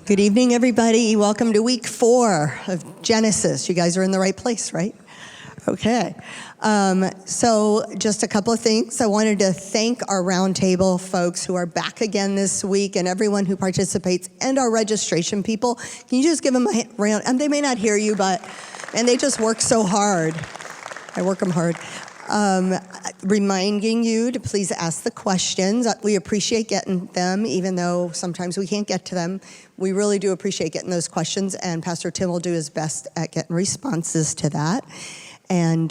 Good evening, everybody. Welcome to week 4 of Genesis. You guys are in the right place, right? Okay. So just a couple of things. I wanted to thank our roundtable folks who are back again this week and everyone who participates and our registration people. Can you just give them a round? And they may not hear you, and they just work so hard. I work them hard. Reminding you to please ask the questions. We appreciate getting them, even though sometimes we can't get to them. We really do appreciate getting those questions, and Pastor Tim will do his best at getting responses to that. And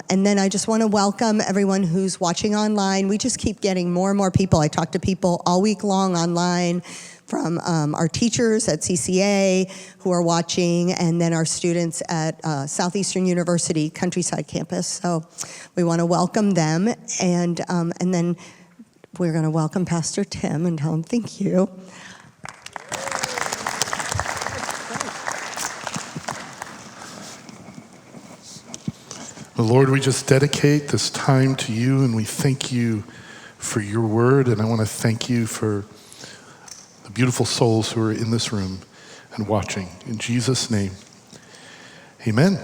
then I just want to welcome everyone who's watching online. We just keep getting more and more people. I talk to people all week long online, from our teachers at CCA who are watching, and then our students at Southeastern University Countryside Campus. So we want to welcome them, and then we're going to welcome Pastor Tim and tell him thank you. Well, Lord, we just dedicate this time to you, and we thank you for your word, and I want to thank you for the beautiful souls who are in this room and watching. In Jesus' name, amen.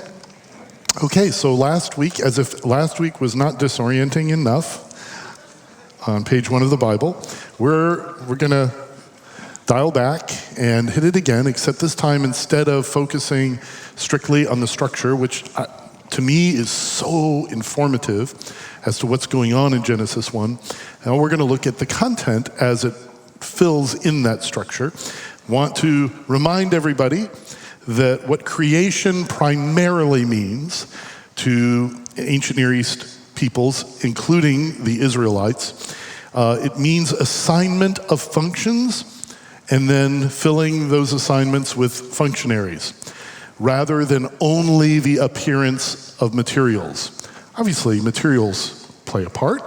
Okay, so last week, as if last week was not disorienting enough, on page 1 of the Bible, we're going to dial back and hit it again, except this time, instead of focusing strictly on the structure, which to me is so informative as to what's going on in Genesis 1, now we're going to look at the content as it fills in that structure. Want to remind everybody that what creation primarily means to ancient Near East peoples, including the Israelites, it means assignment of functions and then filling those assignments with functionaries, rather than only the appearance of materials. Obviously, materials play a part,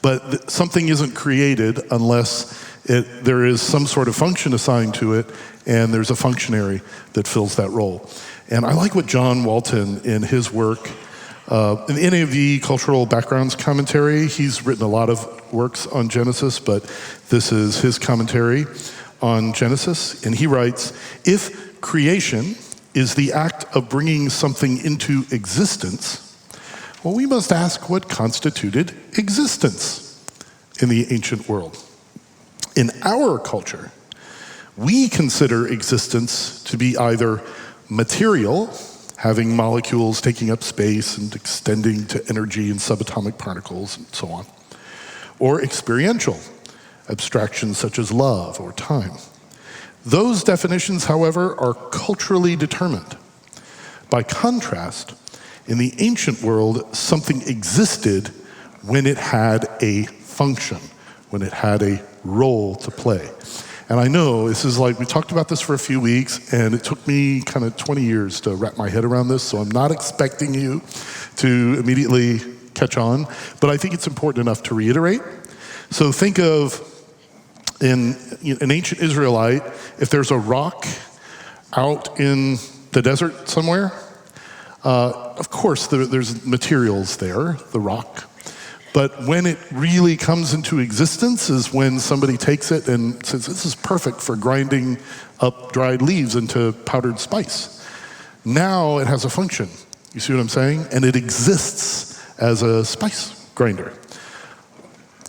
but something isn't created unless there is some sort of function assigned to it, and there's a functionary that fills that role. And I like what John Walton, in his work, in the NAV Cultural Backgrounds Commentary, he's written a lot of works on Genesis, but this is his commentary on Genesis, and he writes, if creation is the act of bringing something into existence, well, we must ask what constituted existence in the ancient world. In our culture, we consider existence to be either material, having molecules taking up space and extending to energy and subatomic particles and so on, or experiential, abstractions such as love or time. Those definitions, however, are culturally determined. By contrast, in the ancient world, something existed when it had a function, when it had a role to play. And I know this is like, we talked about this for a few weeks, and it took me kind of 20 years to wrap my head around this, so I'm not expecting you to immediately catch on, but I think it's important enough to reiterate. So think of, in an ancient Israelite, if there's a rock out in the desert somewhere, of course there's materials there, the rock. But when it really comes into existence is when somebody takes it and says, this is perfect for grinding up dried leaves into powdered spice. Now it has a function. You see what I'm saying? And it exists as a spice grinder.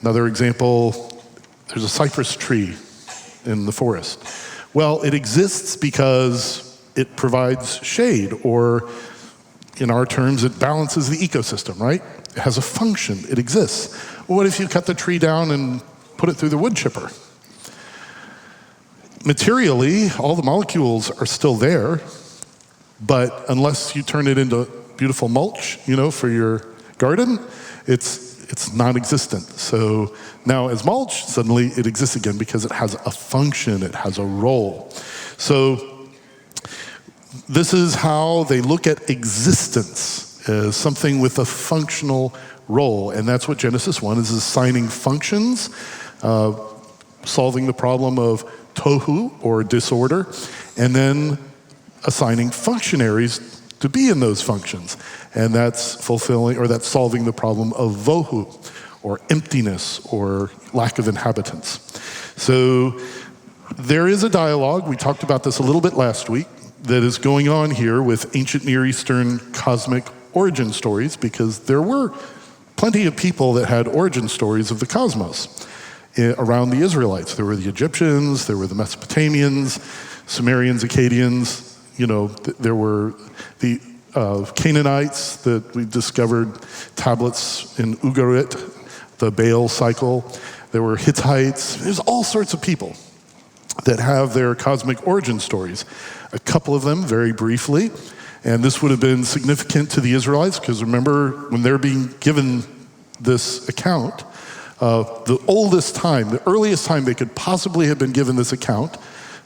Another example, there's a cypress tree in the forest. Well, it exists because it provides shade, or in our terms, it balances the ecosystem, right? It has a function, it exists. Well, what if you cut the tree down and put it through the wood chipper? Materially, all the molecules are still there, but unless you turn it into beautiful mulch, for your garden, it's non-existent. So now as mulch, suddenly it exists again because it has a function, it has a role. So this is how they look at existence, as something with a functional role. And that's what Genesis 1 is, assigning functions, solving the problem of tohu, or disorder, and then assigning functionaries to be in those functions. And that's fulfilling, or that's solving the problem of vohu, or emptiness, or lack of inhabitants. So There is a dialogue, we talked about this a little bit last week, that is going on here with ancient Near Eastern cosmic origin stories, because there were plenty of people that had origin stories of the cosmos around the Israelites. There were the Egyptians, there were the Mesopotamians, Sumerians, Akkadians, there were the Canaanites that we discovered tablets in Ugarit, the Baal cycle. There were Hittites. There's all sorts of people that have their cosmic origin stories. A couple of them, very briefly, and this would have been significant to the Israelites, because remember, when they're being given this account, the earliest time they could possibly have been given this account,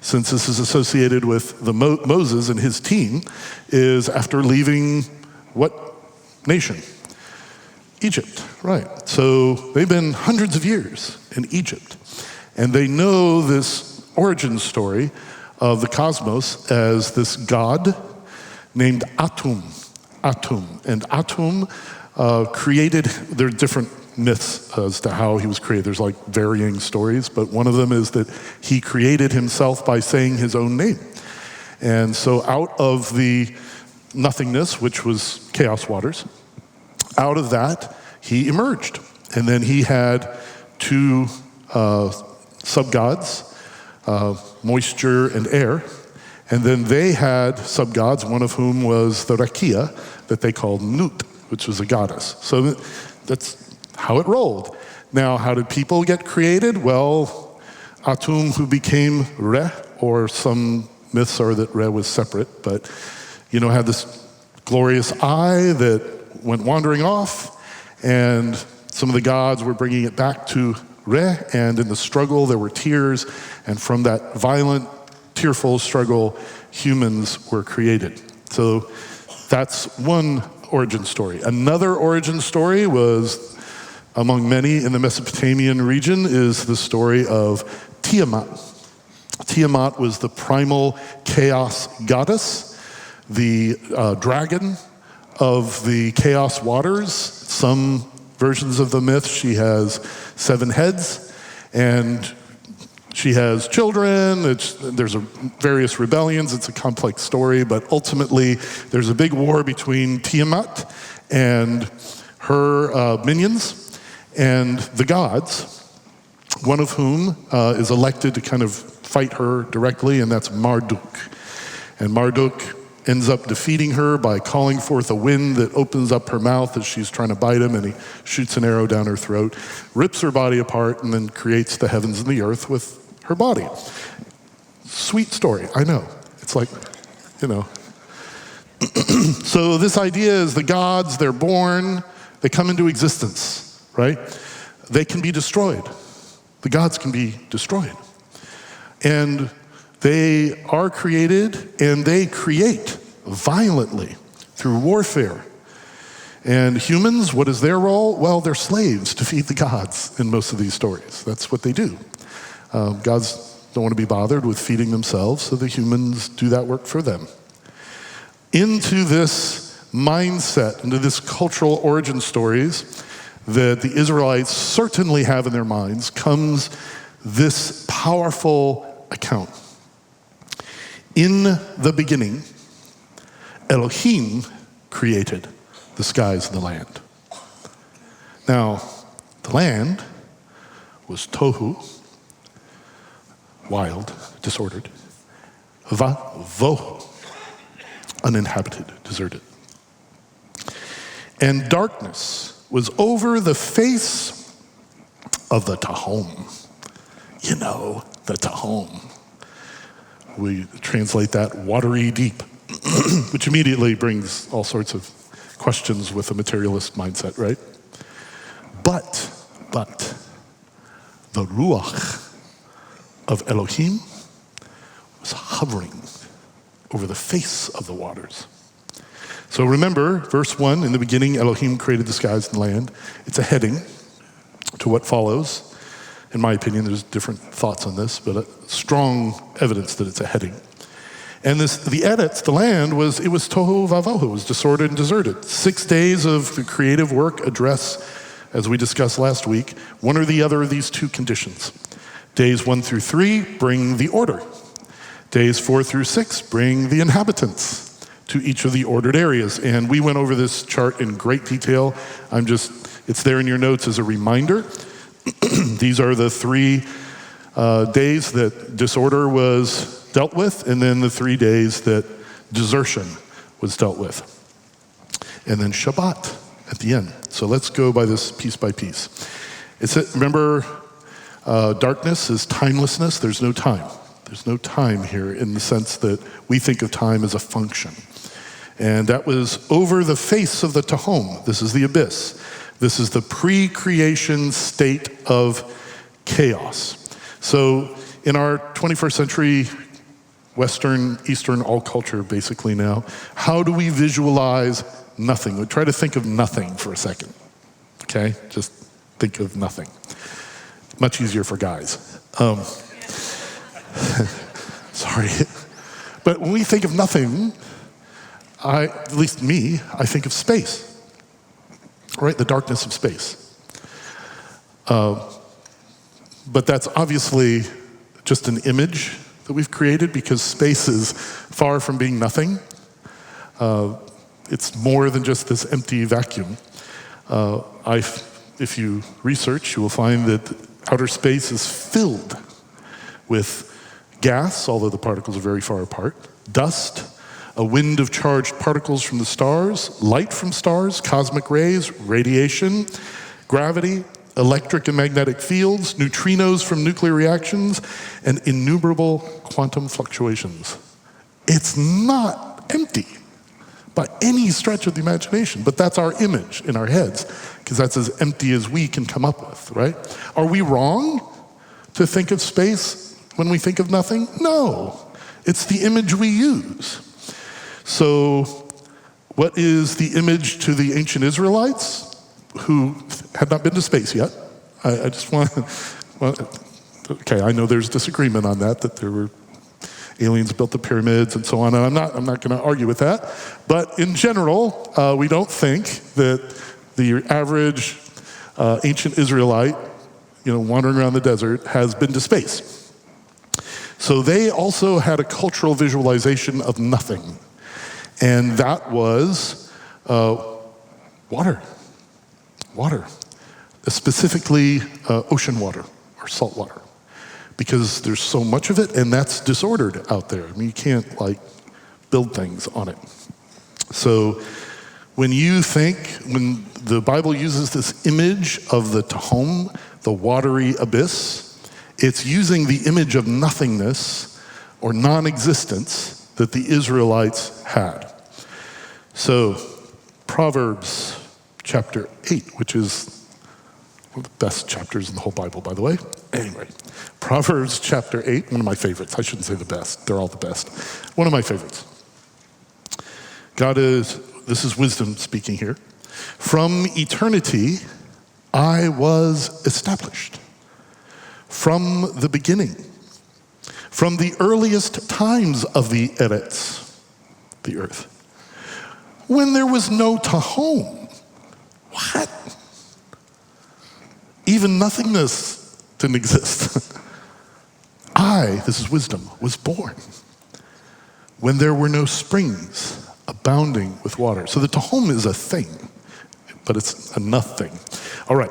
since this is associated with Moses and his team, is after leaving what nation? Egypt, right. So they've been hundreds of years in Egypt, and they know this origin story of the cosmos as this god named Atum. And Atum created, there are different myths as to how he was created. There's like varying stories, but one of them is that he created himself by saying his own name. And so out of the nothingness, which was chaos waters, out of that he emerged. And then he had two sub-gods, moisture and air. And then they had sub-gods, one of whom was the Rakia, that they called Nut, which was a goddess. So that's how it rolled. Now, how did people get created? Well, Atum, who became Re, or some myths are that Re was separate, but had this glorious eye that went wandering off, and some of the gods were bringing it back to Re, and in the struggle there were tears, and from that violent, tearful struggle, humans were created. So that's one origin story. Another origin story was, among many in the Mesopotamian region, is the story of Tiamat. Tiamat was the primal chaos goddess, the dragon of the chaos waters. Some versions of the myth, she has 7 heads, and she has children. There's various rebellions. It's a complex story, but ultimately there's a big war between Tiamat and her minions and the gods, one of whom is elected to kind of fight her directly, and that's Marduk. And Marduk ends up defeating her by calling forth a wind that opens up her mouth as she's trying to bite him, and he shoots an arrow down her throat, rips her body apart, and then creates the heavens and the earth with her body. Sweet story, I know. It's like, So this idea is the gods, they're born, they come into existence, right? They can be destroyed. The gods can be destroyed. And they are created, and they create violently through warfare. And humans, what is their role? Well, they're slaves to feed the gods in most of these stories. That's what they do. Gods don't want to be bothered with feeding themselves, so the humans do that work for them. Into this mindset, into this cultural origin stories that the Israelites certainly have in their minds, comes this powerful account. In the beginning, Elohim created the skies and the land. Now, the land was tohu, wild, disordered, vohu, uninhabited, deserted. And darkness was over the face of the Tahom. The Tahom. We translate that watery deep, which immediately brings all sorts of questions with a materialist mindset, right? But the Ruach of Elohim was hovering over the face of the waters. So remember, verse 1, in the beginning, Elohim created the skies and the land. It's a heading to what follows. In my opinion, there's different thoughts on this, but strong evidence that it's a heading. And the Eretz, the land, was tohu vavohu, it was disordered and deserted. 6 days of creative work address, as we discussed last week, one or the other of these two conditions. Days 1 through 3 bring the order. Days 4 through 6 bring the inhabitants to each of the ordered areas. And we went over this chart in great detail. It's there in your notes as a reminder. These are the 3 days that disorder was dealt with, and then the 3 days that desertion was dealt with. And then Shabbat at the end. So let's go by this piece by piece. Remember, darkness is timelessness. There's no time. There's no time here in the sense that we think of time as a function. And that was over the face of the Tehom. This is the abyss. This is the pre-creation state of chaos. So in our 21st century Western, Eastern, all culture basically now, how do we visualize nothing? We try to think of nothing for a second, okay? Just think of nothing. Much easier for guys. Sorry. But when we think of nothing, at least me, I think of space, right? The darkness of space. But that's obviously just an image that we've created because space is far from being nothing. It's more than just this empty vacuum. If you research, you will find that outer space is filled with gas, although the particles are very far apart, dust, a wind of charged particles from the stars, light from stars, cosmic rays, radiation, gravity, electric and magnetic fields, neutrinos from nuclear reactions, and innumerable quantum fluctuations. It's not empty by any stretch of the imagination, but that's our image in our heads, because that's as empty as we can come up with, right? Are we wrong to think of space when we think of nothing? No, it's the image we use. So what is the image to the ancient Israelites who had not been to space yet? I just want okay, I know there's disagreement on that there were aliens built the pyramids and so on, and I'm not going to argue with that. But in general, we don't think that the average ancient Israelite, wandering around the desert, has been to space. So they also had a cultural visualization of nothing, and that was water, specifically ocean water or salt water, because there's so much of it, and that's disordered out there. I mean, you can't build things on it. So when the Bible uses this image of the Tehom, the watery abyss, it's using the image of nothingness or non-existence that the Israelites had. So Proverbs chapter 8, which is one of the best chapters in the whole Bible, by the way. Anyway, Proverbs chapter 8, one of my favorites. I shouldn't say the best. They're all the best. One of my favorites. This is wisdom speaking here. From eternity, I was established. From the beginning, from the earliest times of the Eretz, the earth, when there was no Tehom. What? Even nothingness didn't exist. This is wisdom, was born when there were no springs abounding with water. So the Tehom is a thing, but it's a nothing. All right,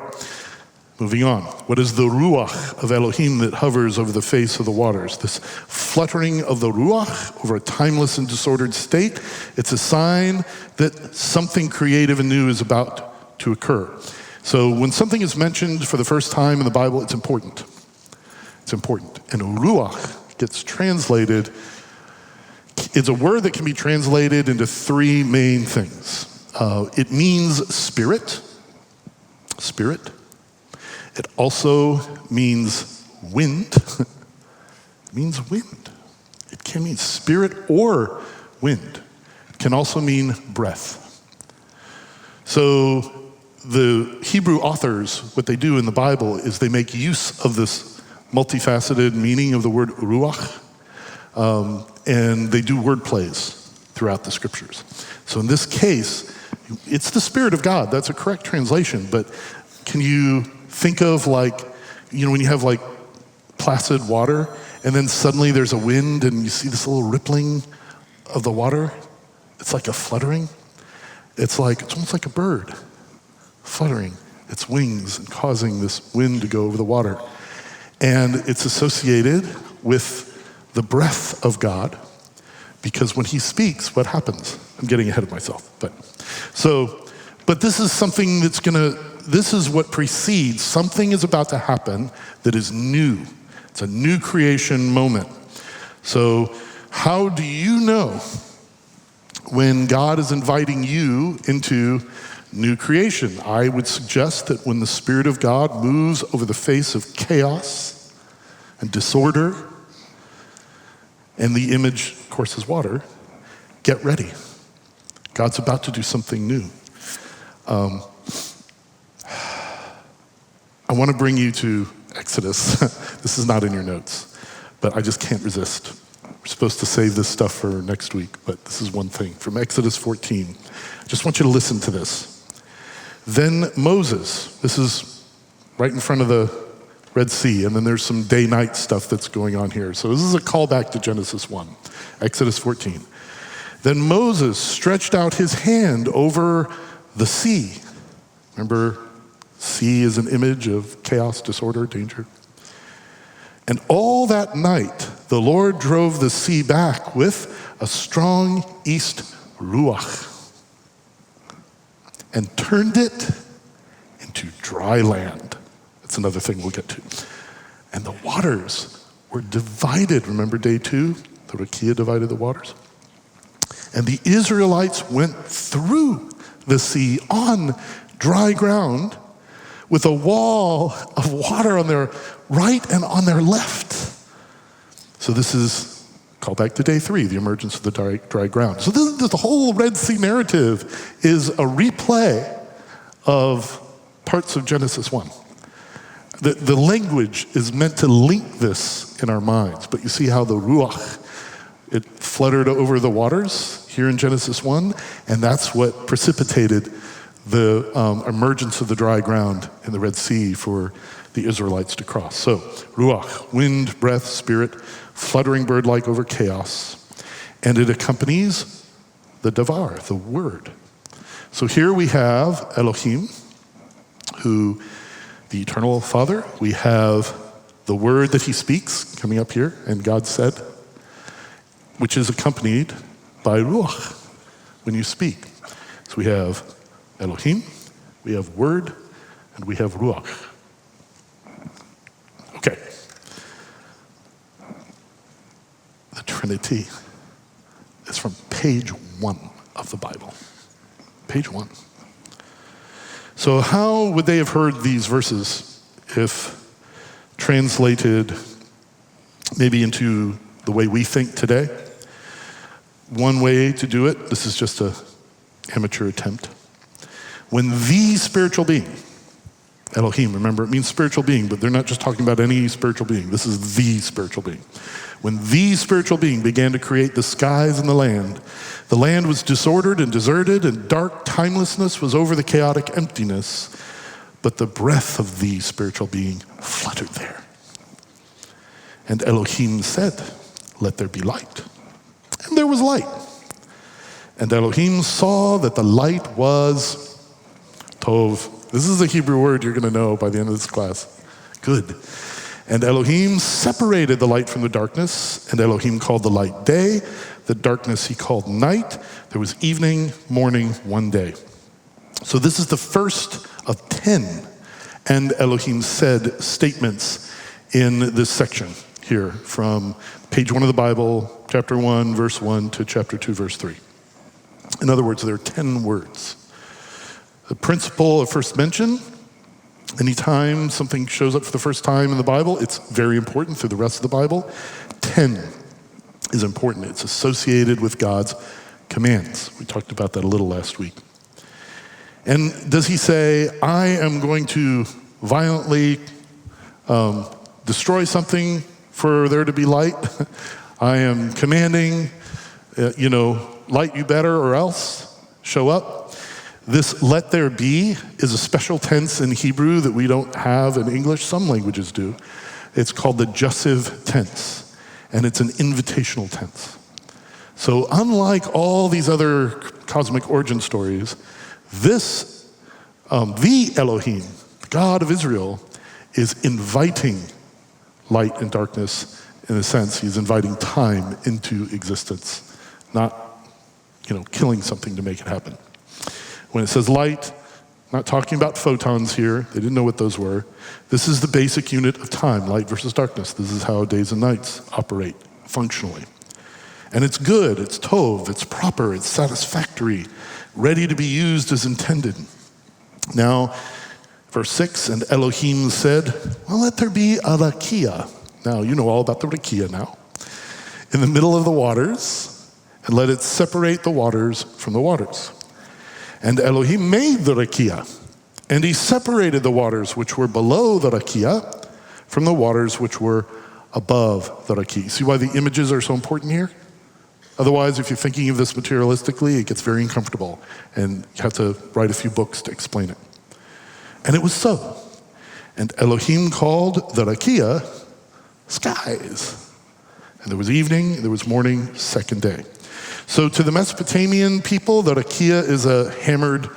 moving on. What is the Ruach of Elohim that hovers over the face of the waters? This fluttering of the Ruach over a timeless and disordered state, it's a sign that something creative and new is about to occur. So when something is mentioned for the first time in the Bible, it's important. It's important. And Ruach gets translated, it's a word that can be translated into 3 main things. It means spirit. It also means wind. It means wind. It can mean spirit or wind. It can also mean breath. So the Hebrew authors, what they do in the Bible is they make use of this multifaceted meaning of the word ruach, and they do word plays throughout the scriptures. So in this case, it's the Spirit of God. That's a correct translation, but can you think of when you have placid water, and then suddenly there's a wind and you see this little rippling of the water. It's like a fluttering. It's almost like a bird fluttering its wings and causing this wind to go over the water. And it's associated with the breath of God, because when he speaks, what happens? I'm getting ahead of myself. But this is something this is what precedes. Something is about to happen that is new. It's a new creation moment. So how do you know when God is inviting you into new creation? I would suggest that when the Spirit of God moves over the face of chaos and disorder, and the image, of course, is water, get ready. God's about to do something new. I want to bring you to Exodus. This is not in your notes, but I just can't resist. We're supposed to save this stuff for next week, but this is one thing. From Exodus 14. I just want you to listen to this. Then Moses, this is right in front of the Red Sea, and then there's some day-night stuff that's going on here. So this is a callback to Genesis 1, Exodus 14. Then Moses stretched out his hand over the sea. Remember, sea is an image of chaos, disorder, danger. And all that night, the Lord drove the sea back with a strong east ruach and turned it into dry land. That's another thing we'll get to. And the waters were divided. Remember day 2? The Rakia divided the waters. And the Israelites went through the sea on dry ground with a wall of water on their right and on their left. So this is called back to day 3, the emergence of the dry ground. So the whole Red Sea narrative is a replay of parts of Genesis 1. The language is meant to link this in our minds, but you see how the Ruach, it fluttered over the waters here in Genesis 1, and that's what precipitated the emergence of the dry ground in the Red Sea for the Israelites to cross. So, Ruach, wind, breath, spirit, fluttering bird-like over chaos, and it accompanies the Davar, the word. So here we have Elohim, who the eternal Father. We have the word that he speaks coming up here, and God said, which is accompanied by Ruach when you speak. So we have Elohim, we have word, and we have Ruach. Okay. The Trinity is from page 1 of the Bible. Page 1. So how would they have heard these verses if translated maybe into the way we think today? One way to do it, this is just an amateur attempt. When the spiritual being, Elohim, remember it means spiritual being, but they're not just talking about any spiritual being. This is the spiritual being. When the spiritual being began to create the skies and the land was disordered and deserted, and dark timelessness was over the chaotic emptiness, but the breath of the spiritual being fluttered there. And Elohim said, "Let there be light." And there was light. And Elohim saw that the light was Tov. This is a Hebrew word you're going to know by the end of this class. Good. And Elohim separated the light from the darkness, and Elohim called the light day. The darkness he called night. There was evening, morning, one day. So this is the first of 10 and Elohim said statements in this section here from page 1 of the Bible, chapter 1, verse 1 to chapter 2, verse 3. In other words, there are 10 words. The principle of first mention, anytime something shows up for the first time in the Bible, it's very important through the rest of the Bible. 10 is important. It's associated with God's commands. We talked about that a little last week. And does he say, I am going to violently destroy something for there to be light? I am commanding, light you better or else, show up. This let there be is a special tense in Hebrew that we don't have in English. Some languages do. It's called the jussive tense, and it's an invitational tense. So unlike all these other cosmic origin stories, this, the Elohim, the God of Israel, is inviting light and darkness. In a sense, he's inviting time into existence, not, killing something to make it happen. When it says light, not talking about photons here. They didn't know what those were. This is the basic unit of time, light versus darkness. This is how days and nights operate functionally. And it's good, it's tov, it's proper, it's satisfactory, ready to be used as intended. Now, verse 6, and Elohim said, well, let there be a rakia. Now, you know all about the rakia now. In the middle of the waters, and let it separate the waters from the waters. And Elohim made the rakia, and he separated the waters which were below the rakia from the waters which were above the rakia. See why the images are so important here? Otherwise, if you're thinking of this materialistically, it gets very uncomfortable, and you have to write a few books to explain it. And it was so. And Elohim called the rakia skies. And there was evening, there was morning, second day. So to the Mesopotamian people, the rakia is a hammered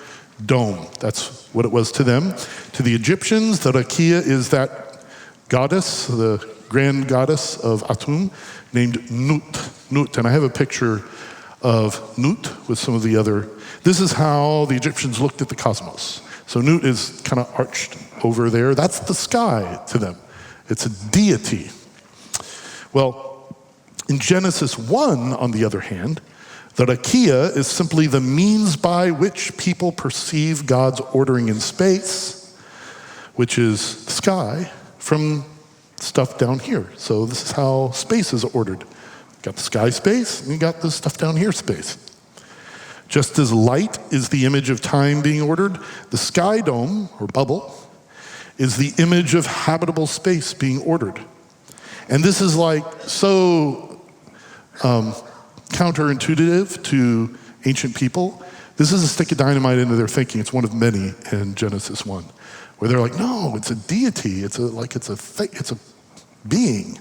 dome. That's what it was to them. To the Egyptians, the rakia is that goddess, the grand goddess of Atum, named Nut. And I have a picture of Nut with some of the other. This is how the Egyptians looked at the cosmos. So Nut is kind of arched over there. That's the sky to them. It's a deity. Well, in Genesis 1, on the other hand, the rakia is simply the means by which people perceive God's ordering in space, which is sky, from stuff down here. So this is how space is ordered. You got the sky space, and you got the stuff down here space. Just as light is the image of time being ordered, the sky dome, or bubble, is the image of habitable space being ordered. And this is like so counterintuitive to ancient people. This is a stick of dynamite into their thinking. It's one of many in Genesis 1, where they're like, no, it's a deity. It's a being.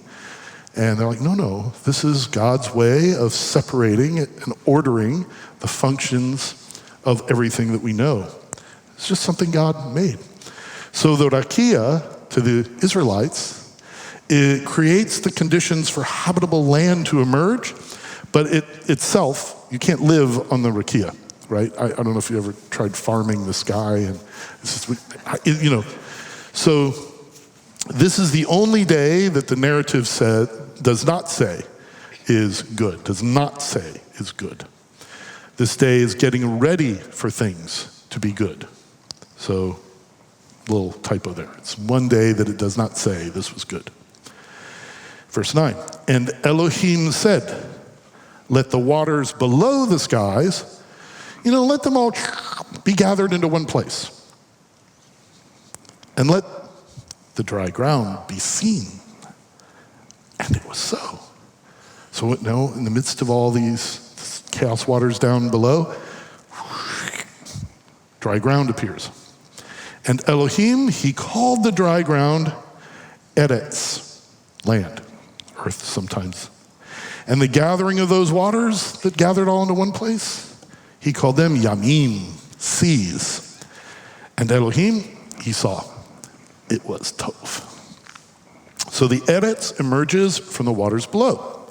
And they're like, no, this is God's way of separating and ordering the functions of everything that we know. It's just something God made. So the rakia, to the Israelites, it creates the conditions for habitable land to emerge, but it itself, you can't live on the rakia, right? I don't know if you ever tried farming the sky, and it's just, So this is the only day that the narrative does not say is good. This day is getting ready for things to be good. So, little typo there. It's one day that it does not say this was good. Verse 9, and Elohim said, let the waters below the skies, let them all be gathered into one place. And let the dry ground be seen. And it was so. So in the midst of all these chaos waters down below, dry ground appears. And Elohim, he called the dry ground Eretz, land, earth sometimes. And the gathering of those waters that gathered all into one place, he called them Yamim, seas. And Elohim, he saw, it was Tov. So the Eretz emerges from the waters below.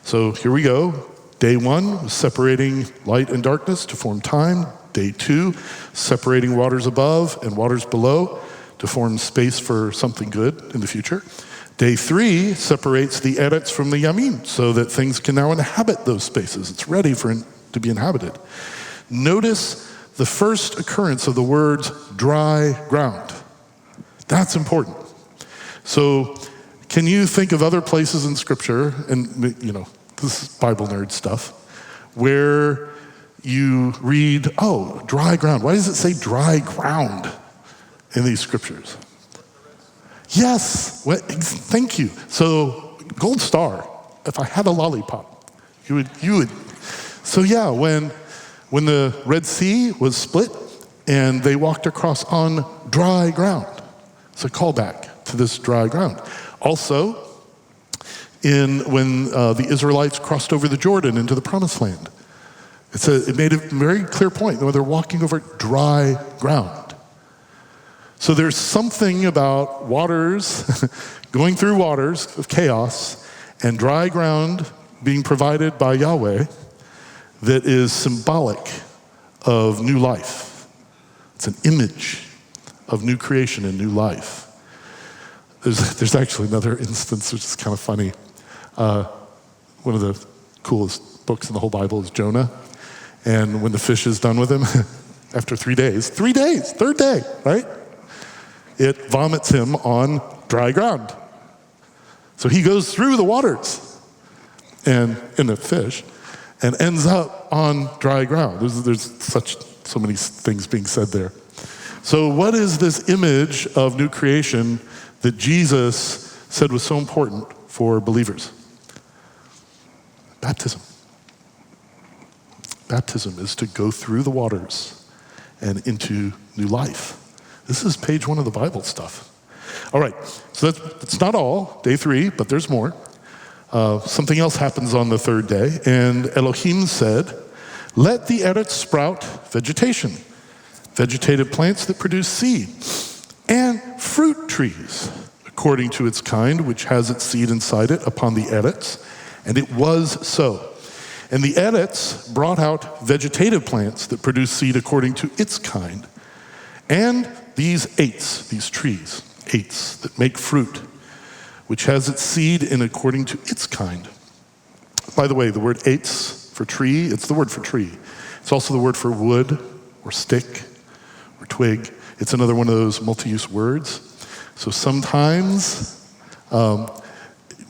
So here we go. Day 1 was separating light and darkness to form time. Day 2, separating waters above and waters below to form space for something good in the future. Day 3 separates the Eretz from the Yamim so that things can now inhabit those spaces. It's ready for it to be inhabited. Notice the first occurrence of the words dry ground. That's important. So can you think of other places in Scripture, and this is Bible nerd stuff, where you read, dry ground. Why does it say dry ground in these Scriptures? Yes, thank you. So, gold star. If I had a lollipop, you would. So yeah, when the Red Sea was split and they walked across on dry ground, it's a callback to this dry ground. Also, when the Israelites crossed over the Jordan into the Promised Land, it made a very clear point when they're walking over dry ground. So there's something about waters, going through waters of chaos, and dry ground being provided by Yahweh that is symbolic of new life. It's an image of new creation and new life. There's actually another instance which is kind of funny. One of the coolest books in the whole Bible is Jonah. And when the fish is done with him, after 3 days, third day, right? It vomits him on dry ground. So he goes through the waters and in the fish and ends up on dry ground. There's so many things being said there. So what is this image of new creation that Jesus said was so important for believers? Baptism. Baptism is to go through the waters and into new life. This is page 1 of the Bible stuff. All right, so that's not all, day 3, but there's more. Something else happens on the 3rd day, and Elohim said, "Let the eretz sprout vegetation, vegetative plants that produce seed, and fruit trees, according to its kind, which has its seed inside it upon the eretz." And it was so. And the eretz brought out vegetative plants that produce seed according to its kind. And these trees that make fruit, which has its seed in according to its kind. By the way, the word eitz for tree, it's the word for tree. It's also the word for wood or stick or twig. It's another one of those multi-use words. So sometimes when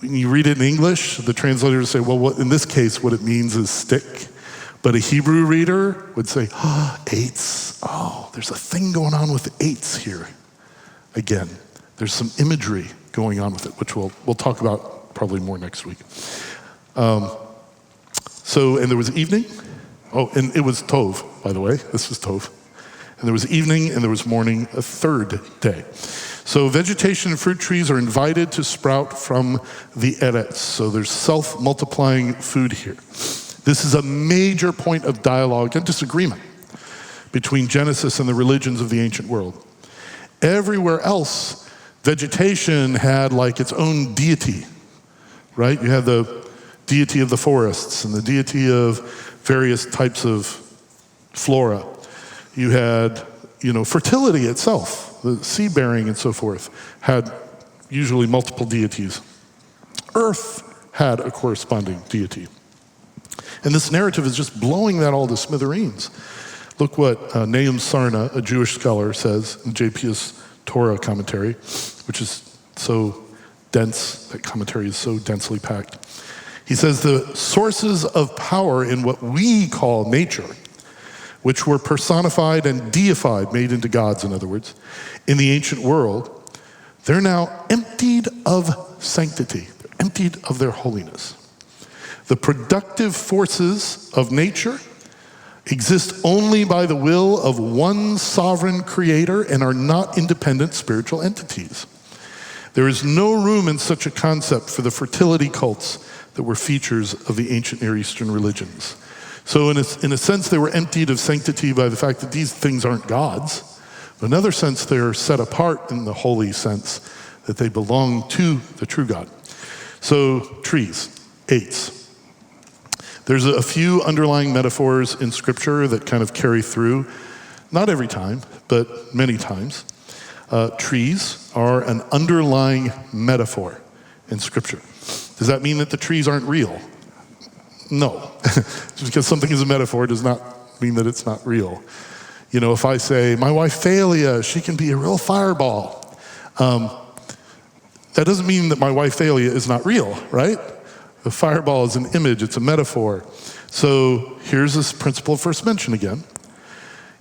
you read it in English, the translators say, well, in this case, what it means is stick. But a Hebrew reader would say, eitz. Oh, there's a thing going on with eitz here. Again, there's some imagery going on with it, which we'll talk about probably more next week. And there was evening. Oh, and it was Tov, by the way. This was Tov. And there was evening and there was morning, a 3rd day. So vegetation and fruit trees are invited to sprout from the eretz. So there's self-multiplying food here. This is a major point of dialogue and disagreement between Genesis and the religions of the ancient world. Everywhere else, vegetation had like its own deity, right? You had the deity of the forests and the deity of various types of flora. You had, fertility itself, the seed bearing and so forth, had usually multiple deities. Earth had a corresponding deity. And this narrative is just blowing that all to smithereens. Look what Nahum Sarna, a Jewish scholar, says in JP's Torah commentary, which is so dense, that commentary is so densely packed. He says the sources of power in what we call nature, which were personified and deified, made into gods, in other words, in the ancient world, they're now emptied of sanctity. They're emptied of their holiness. The productive forces of nature exist only by the will of one sovereign creator and are not independent spiritual entities. There is no room in such a concept for the fertility cults that were features of the ancient Near Eastern religions. So in a sense, they were emptied of sanctity by the fact that these things aren't gods. But in another sense, they're set apart in the holy sense that they belong to the true God. So trees, eitz. There's a few underlying metaphors in Scripture that kind of carry through. Not every time, but many times. Trees are an underlying metaphor in Scripture. Does that mean that the trees aren't real? No. Just because something is a metaphor does not mean that it's not real. If I say, my wife Thalia, she can be a real fireball. That doesn't mean that my wife Thalia is not real, right? The fireball is an image, it's a metaphor. So here's this principle of first mention again.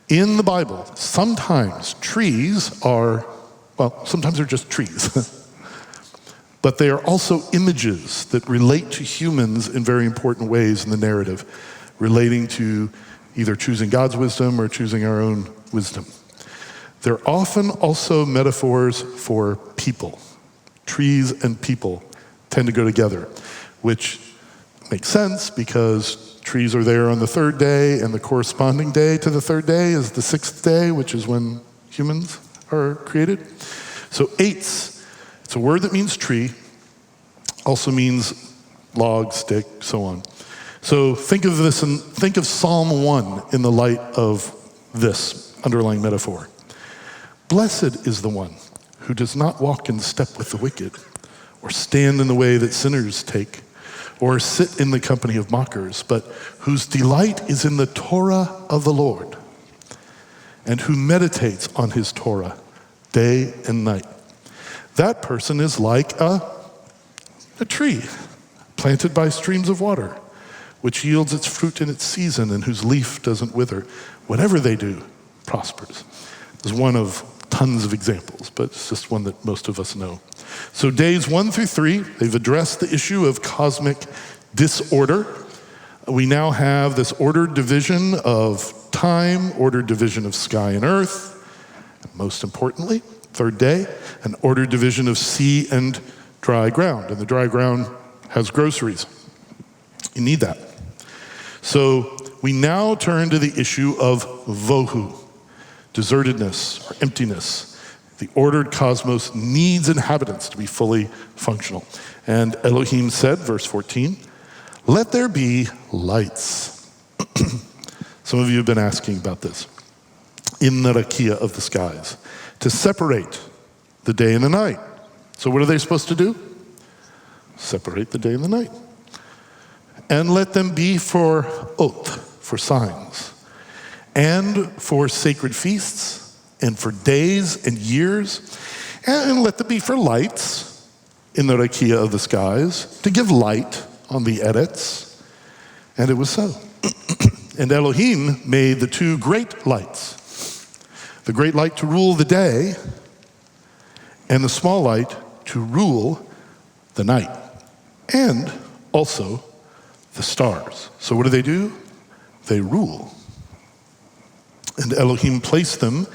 In the Bible, sometimes trees are, sometimes they're just trees. But they are also images that relate to humans in very important ways in the narrative, relating to either choosing God's wisdom or choosing our own wisdom. They're often also metaphors for people, trees and people tend to go together, which makes sense because trees are there on the third day, and the corresponding day to the third day is the sixth day, which is when humans are created. So eitz, it's a word that means tree, also means log, stick, so on. So think of this and think of Psalm 1 in the light of this underlying metaphor. Blessed is the one who does not walk in step with the wicked, or stand in the way that sinners take, or sit in the company of mockers, but whose delight is in the Torah of the Lord, and who meditates on his Torah day and night. That person is like a tree planted by streams of water, which yields its fruit in its season and whose leaf doesn't wither. Whatever they do prospers. This is one of tons of examples, but it's just one that most of us know. So days 1 through 3, they've addressed the issue of cosmic disorder. We now have this ordered division of time, ordered division of sky and earth. Most importantly, third day, an ordered division of sea and dry ground. And the dry ground has groceries. You need that. So we now turn to the issue of vohu, desertedness or emptiness. The ordered cosmos needs inhabitants to be fully functional. And Elohim said, verse 14, let there be lights. Some of you have been asking about this. In the rakia of the skies, to separate the day and the night. So what are they supposed to do? Separate the day and the night. And let them be for oath, for signs, and for sacred feasts, and for days and years, and let them be for lights in the rakia of the skies, to give light on the edits. And it was so. And Elohim made the two great lights, the great light to rule the day, and the small light to rule the night, and also the stars. So what do? They rule. And Elohim placed them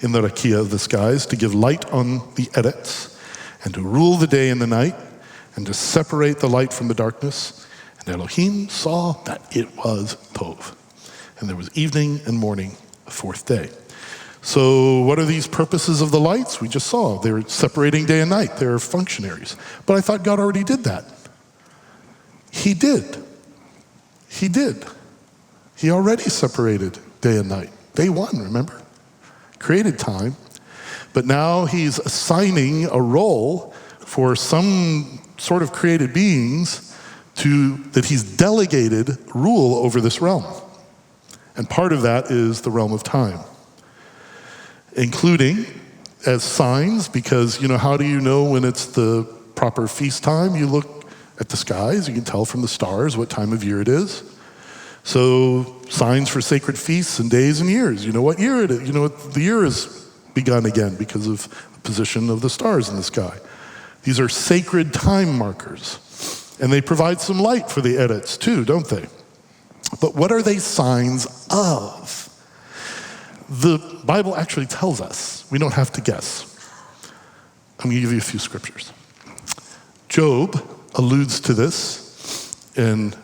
in the rakia of the skies to give light on the edits, and to rule the day and the night, and to separate the light from the darkness. And Elohim saw that it was tov. And there was evening and morning, the fourth day. So what are these purposes of the lights? We just saw. They're separating day and night. They're functionaries. But I thought God already did that. He did. He did. He already separated day and night. Day one, remember? Created time. But now he's assigning a role for some sort of created beings that he's delegated rule over this realm. And part of that is the realm of time, including as signs, because, how do you know when it's the proper feast time? You look at the skies, you can tell from the stars what time of year it is. So signs for sacred feasts and days and years. You know what year it is. You know what the year has begun again because of the position of the stars in the sky. These are sacred time markers. And they provide some light for the edits too, don't they? But what are they signs of? The Bible actually tells us. We don't have to guess. I'm going to give you a few scriptures. Job alludes to this in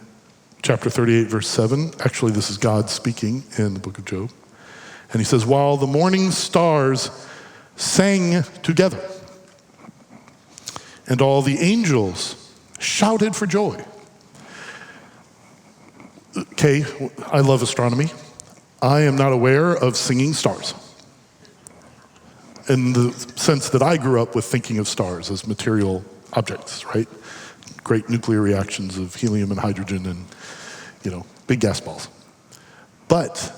chapter 38, verse 7. Actually, this is God speaking in the book of Job. And he says, while the morning stars sang together, and all the angels shouted for joy. Okay, I love astronomy. I am not aware of singing stars in the sense that I grew up with thinking of stars as material objects, right? Great nuclear reactions of helium and hydrogen and, big gas balls. But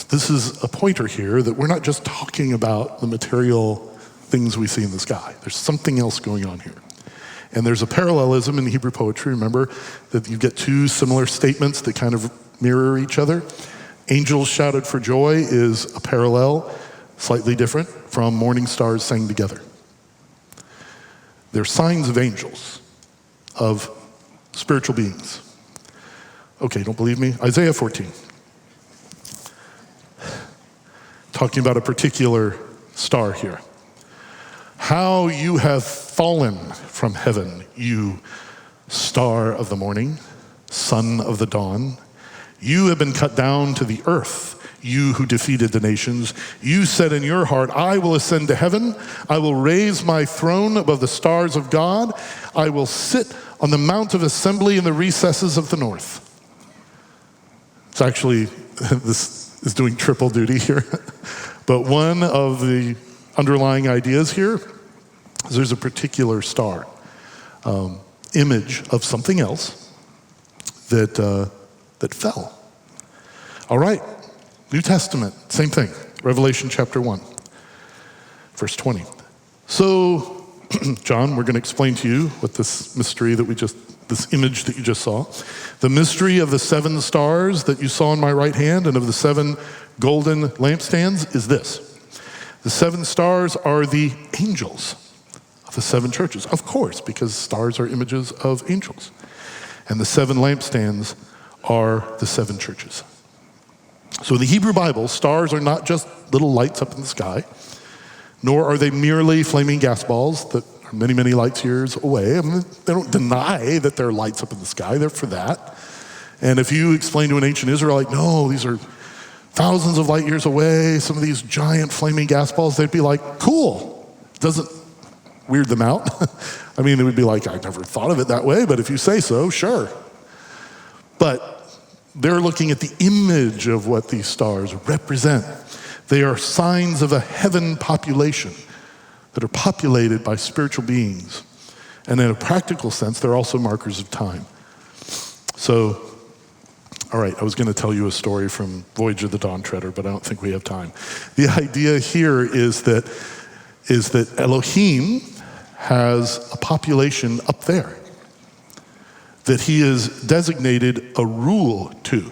this is a pointer here that we're not just talking about the material things we see in the sky. There's something else going on here. And there's a parallelism in Hebrew poetry, remember, that you get two similar statements that kind of mirror each other. Angels shouted for joy is a parallel, slightly different, from morning stars sang together. They're signs of angels, of spiritual beings. Okay, don't believe me? Isaiah 14. Talking about a particular star here. how you have fallen from heaven, you star of the morning, son of the dawn. You have been cut down to the earth, you who defeated the nations. You said in your heart, I will ascend to heaven. I will raise my throne above the stars of God. I will sit on the mount of assembly in the recesses of the north. It's actually, this is doing triple duty here. But one of the underlying ideas here is there's a particular star, image of something else that fell. All right, New Testament, same thing. Revelation chapter 1, verse 20. So, John, we're going to explain to you what this mystery this image that you just saw, the mystery of the 7 stars that you saw in my right hand and of the 7 golden lampstands is this. The 7 stars are the angels of the 7 churches, of course, because stars are images of angels. And the 7 lampstands are the 7 churches. So in the Hebrew Bible, stars are not just little lights up in the sky, nor are they merely flaming gas balls that are many, many light years away. I mean, they don't deny that there are lights up in the sky. They're for that. And if you explain to an ancient Israelite, no, these are thousands of light years away, some of these giant flaming gas balls, they'd be like, cool. Doesn't weird them out. I mean, they would be like, I never thought of it that way, but if you say so, sure. But they're looking at the image of what these stars represent. They are signs of a heaven population that are populated by spiritual beings. And in a practical sense, they're also markers of time. So, all right, I was going to tell you a story from Voyage of the Dawn Treader, but I don't think we have time. The idea here is that Elohim has a population up there that he has designated a rule to.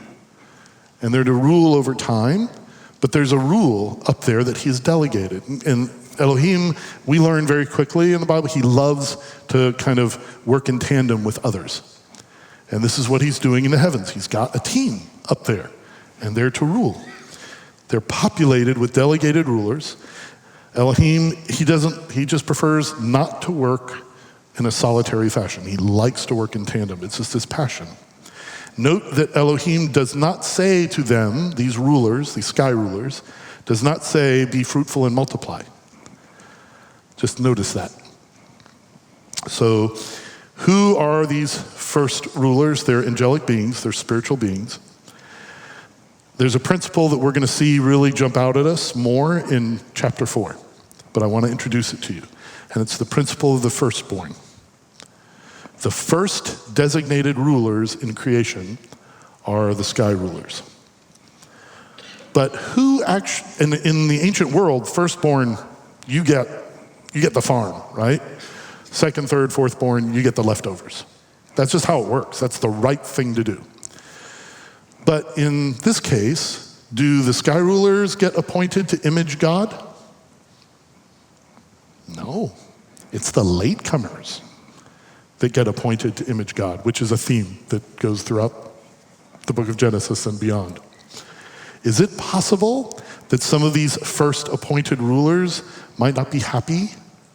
And they're to rule over time, but there's a rule up there that he's delegated. And Elohim, we learn very quickly in the Bible, he loves to kind of work in tandem with others. And this is what he's doing in the heavens. He's got a team up there, and they're to rule. They're populated with delegated rulers. Elohim, he just prefers not to work in a solitary fashion. He likes to work in tandem. It's just his passion. Note that Elohim does not say to them, these rulers, these sky rulers, does not say, be fruitful and multiply. Just notice that. So, who are these first rulers? They're angelic beings, they're spiritual beings. There's a principle that we're going to see really jump out at us more in chapter 4, but I want to introduce it to you. And it's the principle of the firstborn. The first designated rulers in creation are the sky rulers. But who actually, in the ancient world, firstborn, you get the farm, right? Second, third, fourthborn, you get the leftovers. That's just how it works. That's the right thing to do. But in this case, do the sky rulers get appointed to image God? No. It's the latecomers that get appointed to image God, which is a theme that goes throughout the book of Genesis and beyond. Is it possible that some of these first appointed rulers might not be happy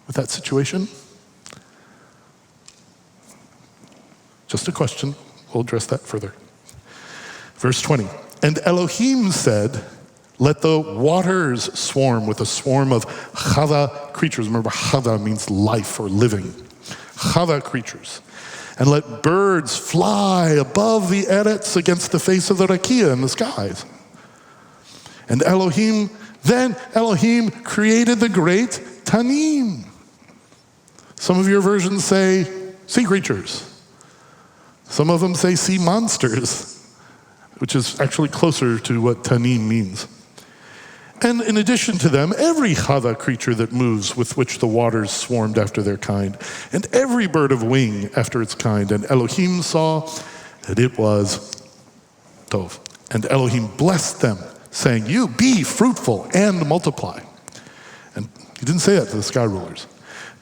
with that situation? Just a question. We'll address that further. Verse 20. And Elohim said, let the waters swarm with a swarm of chava creatures. Remember, chava means life or living. Chava creatures. And let birds fly above the eretz against the face of the rakia in the skies. And Elohim created the great tanim. Some of your versions say sea creatures. Some of them say sea monsters, which is actually closer to what tanim means. And in addition to them, every chava creature that moves with which the waters swarmed after their kind, and every bird of wing after its kind. And Elohim saw that it was tov. And Elohim blessed them, saying, you be fruitful and multiply. And he didn't say that to the sky rulers.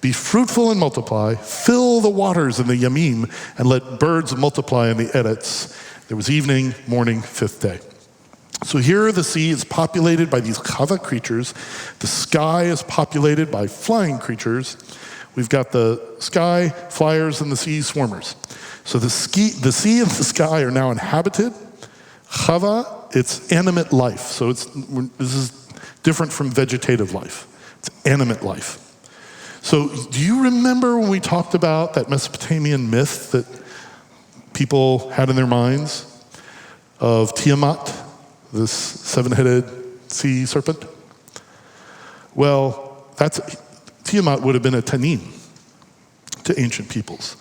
Be fruitful and multiply, fill the waters in the yamim, and let birds multiply in the eretz. There was evening, morning, 5th day. So here the sea is populated by these chava creatures. The sky is populated by flying creatures. We've got the sky flyers and the sea swarmers. So the sea and the sky are now inhabited. Chava, it's animate life. So this is different from vegetative life. It's animate life. So do you remember when we talked about that Mesopotamian myth that people had in their minds of Tiamat, this seven-headed sea serpent? Well, Tiamat would have been a Tanin to ancient peoples,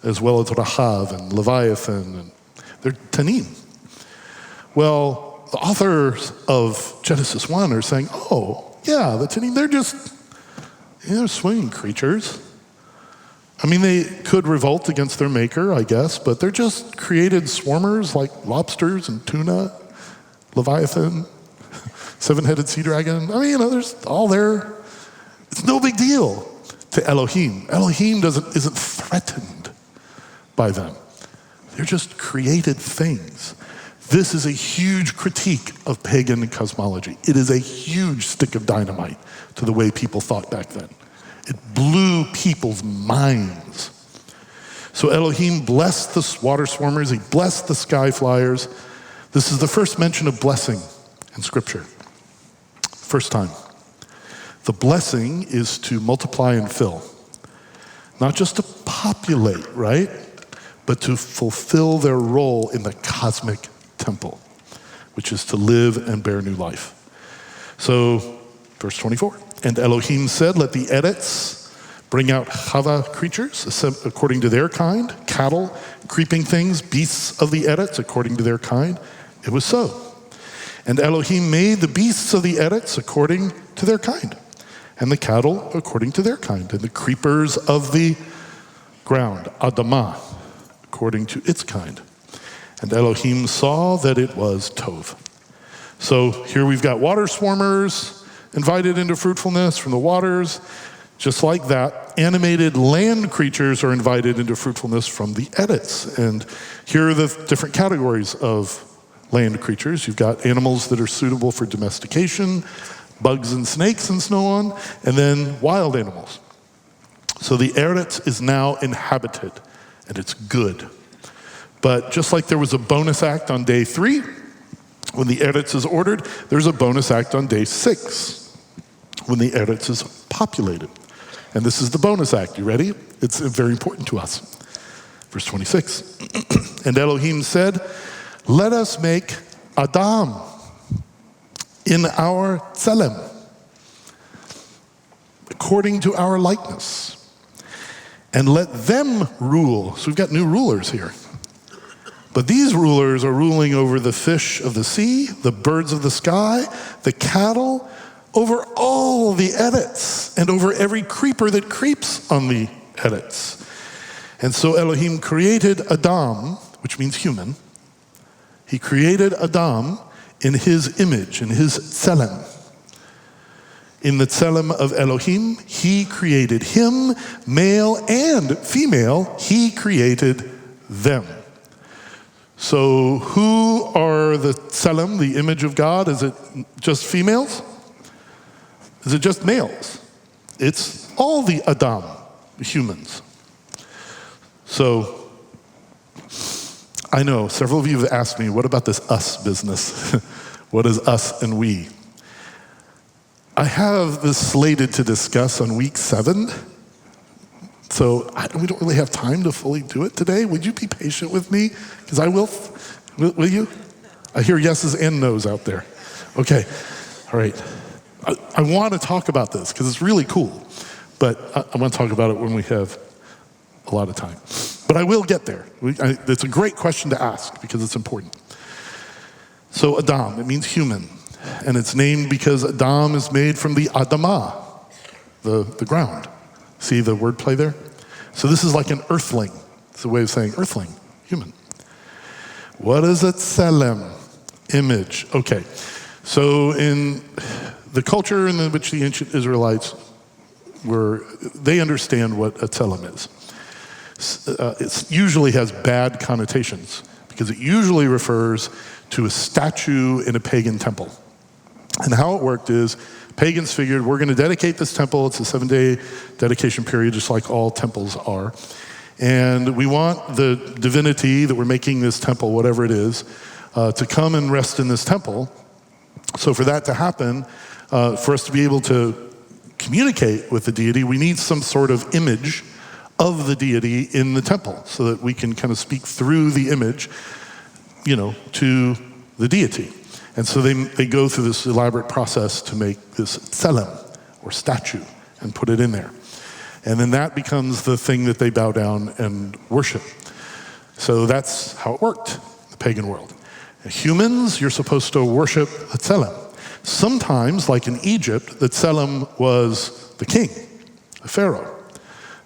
as well as Rahav and Leviathan, and they're Tanin. Well, the authors of Genesis 1 are saying, oh, yeah, the Tanin, they're swinging creatures. I mean, they could revolt against their maker, I guess, but they're just created swarmers like lobsters and tuna, Leviathan, seven-headed sea dragon. I mean, there's all there. It's no big deal to Elohim. Elohim isn't threatened by them. They're just created things. This is a huge critique of pagan cosmology. It is a huge stick of dynamite to the way people thought back then. It blew people's minds. So Elohim blessed the water swarmers. He blessed the sky flyers. This is the first mention of blessing in Scripture. First time. The blessing is to multiply and fill. Not just to populate, right? But to fulfill their role in the cosmic temple, which is to live and bear new life. So, verse 24. And Elohim said, let the Edits bring out Chava creatures according to their kind, cattle, creeping things, beasts of the Edits according to their kind. It was so. And Elohim made the beasts of the Edits according to their kind, and the cattle according to their kind, and the creepers of the ground, Adamah, according to its kind. And Elohim saw that it was Tov. So here we've got water swarmers invited into fruitfulness from the waters. Just like that, animated land creatures are invited into fruitfulness from the Edits. And here are the different categories of land creatures. You've got animals that are suitable for domestication, bugs and snakes and so on, and then wild animals. So the Eretz is now inhabited, and it's good. But just like there was a bonus act on day 3, when the Eretz is ordered, there's a bonus act on day 6, when the Eretz is populated. And this is the bonus act. You ready? It's very important to us. Verse 26. And Elohim said, let us make Adam in our tselem, according to our likeness, and let them rule. So we've got new rulers here. But these rulers are ruling over the fish of the sea, the birds of the sky, the cattle, over all the Edits, and over every creeper that creeps on the Edits. And so Elohim created Adam, which means human. He created Adam in his image, in his tselem. In the tselem of Elohim, he created him, male and female, he created them. So who are the tselem, the image of God? Is it just females? Is it just males? It's all the Adam, the humans. So I know several of you have asked me, what about this us business? What is us and we? I have this slated to discuss on week 7. So we don't really have time to fully do it today. Would you be patient with me? Because I will. Will you? I hear yeses and nos out there. Okay. All right. I want to talk about this because it's really cool. But I want to talk about it when we have a lot of time. But I will get there. It's a great question to ask because it's important. So Adam, it means human. And it's named because Adam is made from the Adamah, the ground. See the wordplay there? So this is like an earthling. It's a way of saying earthling, human. What is a tselem? Image. Okay. So in the culture in which the ancient Israelites were, they understand what a tselem is. It usually has bad connotations because it usually refers to a statue in a pagan temple. And how it worked is pagans figured, we're going to dedicate this temple. It's a 7-day dedication period, just like all temples are. And we want the divinity that we're making this temple, whatever it is, to come and rest in this temple. So for that to happen, for us to be able to communicate with the deity, we need some sort of image of the deity in the temple so that we can kind of speak through the image, to the deity. And so they go through this elaborate process to make this tselem, or statue, and put it in there. And then that becomes the thing that they bow down and worship. So that's how it worked in the pagan world. Humans, you're supposed to worship the tselem. Sometimes, like in Egypt, the tselem was the king, the pharaoh.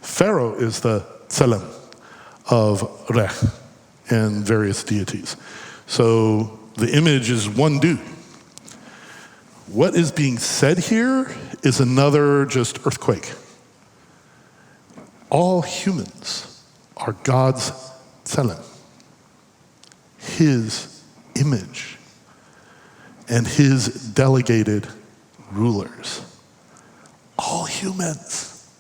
Pharaoh is the tselem of Re and various deities. So the image is one dude. What is being said here is another just earthquake. All humans are God's tselem, his image, and his delegated rulers. All humans.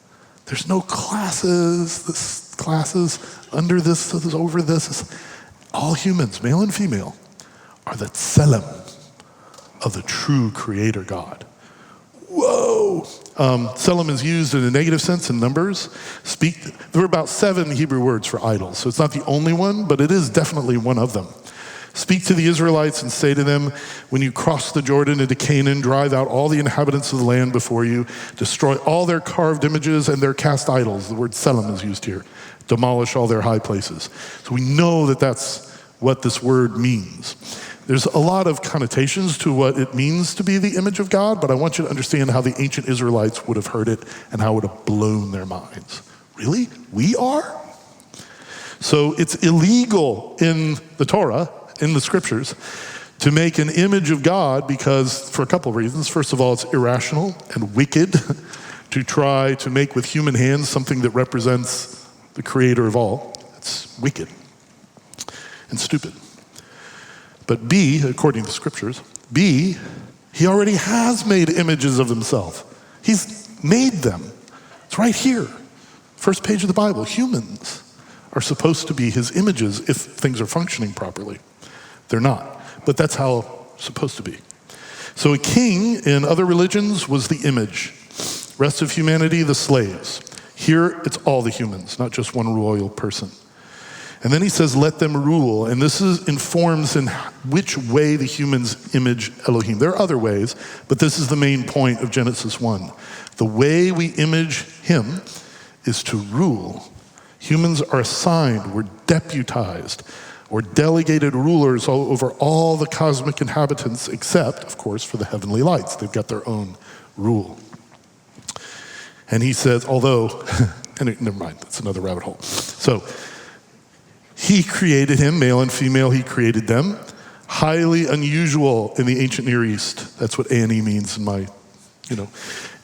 There's no classes, this classes under this is over this. All humans, male and female, are the tselem of the true creator God. Whoa! Tselem is used in a negative sense in Numbers. There are about 7 Hebrew words for idols, so it's not the only one, but it is definitely one of them. Speak to the Israelites and say to them, when you cross the Jordan into Canaan, drive out all the inhabitants of the land before you, destroy all their carved images and their cast idols. The word tselem is used here. Demolish all their high places. So we know that that's what this word means. There's a lot of connotations to what it means to be the image of God, but I want you to understand how the ancient Israelites would have heard it and how it would have blown their minds. Really? We are? So it's illegal in the Torah, in the scriptures, to make an image of God because, for a couple of reasons. First of all, it's irrational and wicked to try to make with human hands something that represents the creator of all. It's wicked and stupid. But B, according to the scriptures, B, he already has made images of himself. He's made them. It's right here. First page of the Bible. Humans are supposed to be his images if things are functioning properly. They're not, but that's how it's supposed to be. So a king in other religions was the image. Rest of humanity, the slaves. Here, it's all the humans, not just one royal person. And then he says, let them rule. And this informs in which way the humans image Elohim. There are other ways, but this is the main point of Genesis 1. The way we image him is to rule. Humans are assigned, we're deputized, or delegated rulers over all the cosmic inhabitants, except, of course, for the heavenly lights. They've got their own rule. And he says, although, never mind, that's another rabbit hole. So, he created him, male and female, he created them. Highly unusual in the ancient Near East. That's what A&E means in my,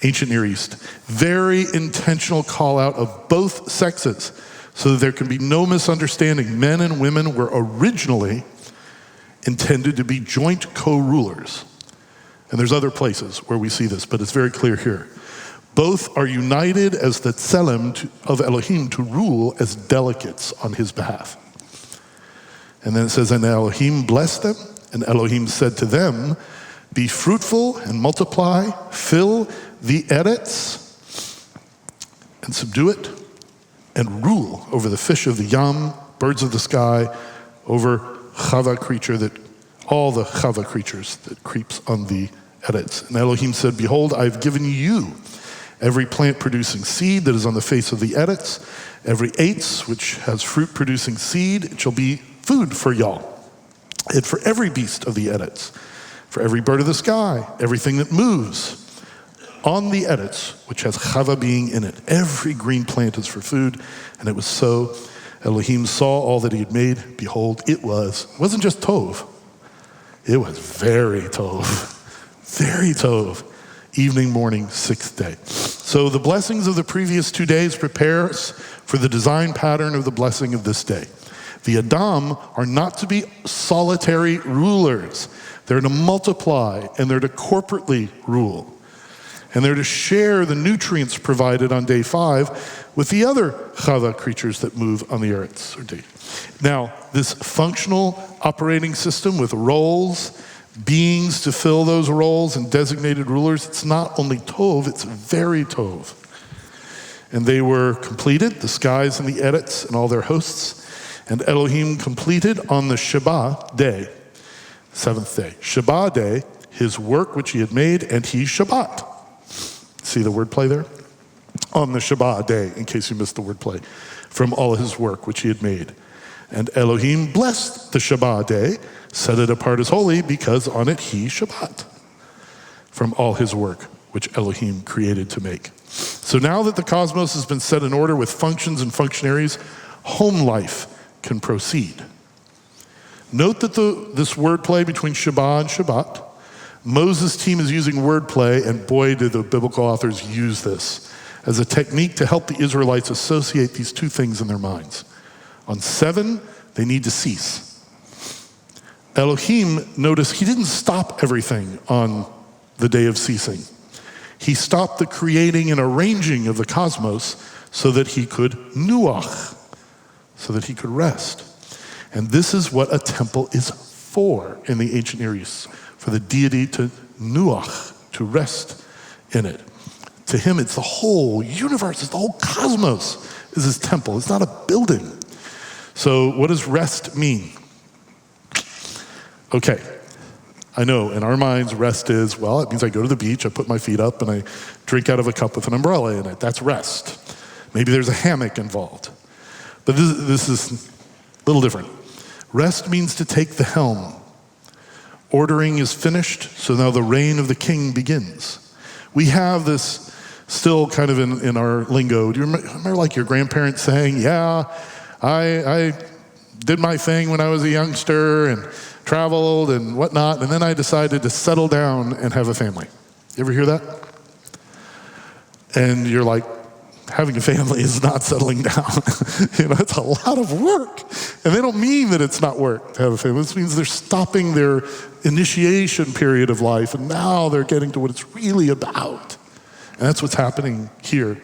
ancient Near East. Very intentional call out of both sexes so that there can be no misunderstanding. Men and women were originally intended to be joint co-rulers. And there's other places where we see this, but it's very clear here. Both are united as the tselem of Elohim to rule as delegates on his behalf. And then it says, and Elohim blessed them, and Elohim said to them, be fruitful and multiply, fill the eretz, and subdue it, and rule over the fish of the yam, birds of the sky, over Chava creature all the Chava creatures that creeps on the eretz. And Elohim said, behold, I've given you every plant producing seed that is on the face of the eretz, every eitz which has fruit producing seed, it shall be food for y'all. And for every beast of the eretz, for every bird of the sky, everything that moves on the eretz, which has chava being in it. Every green plant is for food. And it was so. Elohim saw all that he had made. Behold, it wasn't just tov. It was very tov. Very tov. Evening, morning, sixth day. So the blessings of the previous 2 days prepare us for the design pattern of the blessing of this day. The Adam are not to be solitary rulers. They're to multiply, and they're to corporately rule. And they're to share the nutrients provided on day 5 with the other Chava creatures that move on the earth. Now, this functional operating system with roles, beings to fill those roles, and designated rulers, it's not only Tov, it's very Tov. And they were completed, the skies and the Eretz and all their hosts, and Elohim completed on the Shabbat day, 7th day. Shabbat day, his work which he had made, and he Shabbat. See the wordplay there? On the Shabbat day, in case you missed the wordplay, from all his work which he had made. And Elohim blessed the Shabbat day, set it apart as holy, because on it he Shabbat, from all his work which Elohim created to make. So now that the cosmos has been set in order with functions and functionaries, home life can proceed. Note that this wordplay between Shabbat and Shabbat, Moses' team is using wordplay, and boy, did the biblical authors use this as a technique to help the Israelites associate these two things in their minds. On 7, they need to cease. Elohim, notice, he didn't stop everything on the day of ceasing. He stopped the creating and arranging of the cosmos so that he could nuach, so that he could rest. And this is what a temple is for in the ancient Near East, for the deity to nuach, to rest in it. To him, it's the whole universe, it's the whole cosmos is his temple. It's not a building. So what does rest mean? Okay, I know in our minds rest is, well, it means I go to the beach, I put my feet up, and I drink out of a cup with an umbrella in it. That's rest. Maybe there's a hammock involved. But this is a little different. Rest means to take the helm. Ordering is finished, so now the reign of the king begins. We have this still kind of in our lingo. Do you remember like your grandparents saying, yeah, I did my thing when I was a youngster and traveled and whatnot, and then I decided to settle down and have a family. You ever hear that? And you're like, having a family is not settling down. It's a lot of work. And they don't mean that it's not work to have a family. This means they're stopping their initiation period of life, and now they're getting to what it's really about. And that's what's happening here.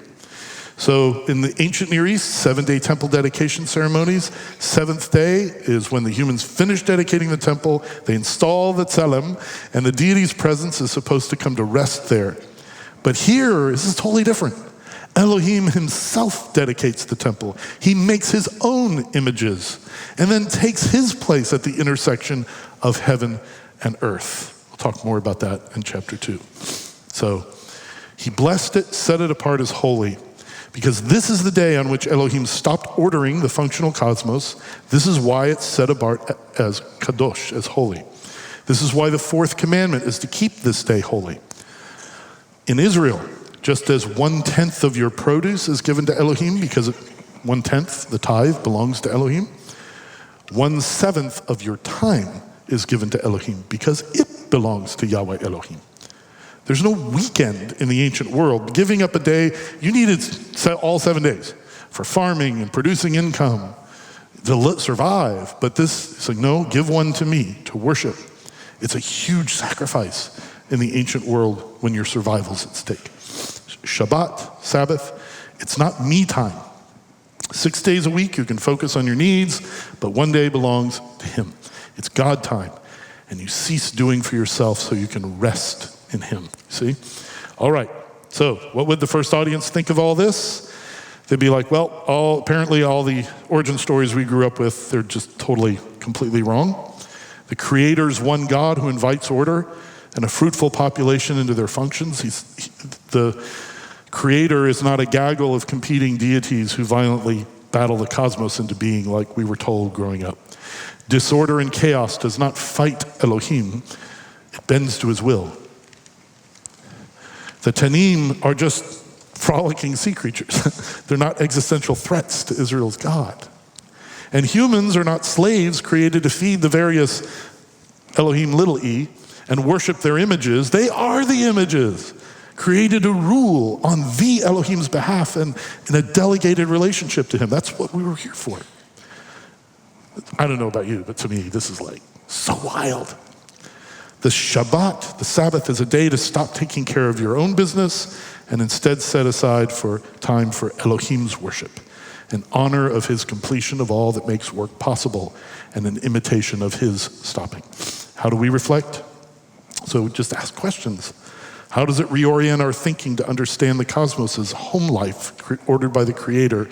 So in the ancient Near East, 7-day temple dedication ceremonies, 7th day is when the humans finish dedicating the temple, they install the tselem, and the deity's presence is supposed to come to rest there. But here, this is totally different. Elohim himself dedicates the temple. He makes his own images and then takes his place at the intersection of heaven and earth. We'll talk more about that in chapter 2. So he blessed it, set it apart as holy, because this is the day on which Elohim stopped ordering the functional cosmos. This is why it's set apart as kadosh, as holy. This is why the 4th commandment is to keep this day holy. In Israel, just as 1/10 of your produce is given to Elohim, because 1/10, the tithe, belongs to Elohim, 1/7 of your time is given to Elohim, because it belongs to Yahweh Elohim. There's no weekend in the ancient world. Giving up a day, you needed all 7 days for farming and producing income to survive. But this is like, no, give one to me to worship. It's a huge sacrifice in the ancient world when your survival's at stake. Shabbat, Sabbath, it's not me time. 6 days a week, you can focus on your needs, but 1 day belongs to him. It's God time, and you cease doing for yourself so you can rest in him. See? All right. So what would the first audience think of all this? They'd be like, well, apparently all the origin stories we grew up with, they're just totally, completely wrong. The Creator's one God who invites order and a fruitful population into their functions. The Creator is not a gaggle of competing deities who violently battle the cosmos into being like we were told growing up. Disorder and chaos does not fight Elohim. It bends to his will. The Tanim are just frolicking sea creatures. They're not existential threats to Israel's God. And humans are not slaves created to feed the various Elohim little e and worship their images. They are the images created to rule on the Elohim's behalf and in a delegated relationship to him. That's what we were here for. I don't know about you, but to me, this is like so wild. The Shabbat, the Sabbath, is a day to stop taking care of your own business and instead set aside for time for Elohim's worship, in honor of his completion of all that makes work possible and an imitation of his stopping. How do we reflect? So just ask questions. How does it reorient our thinking to understand the cosmos as home life ordered by the Creator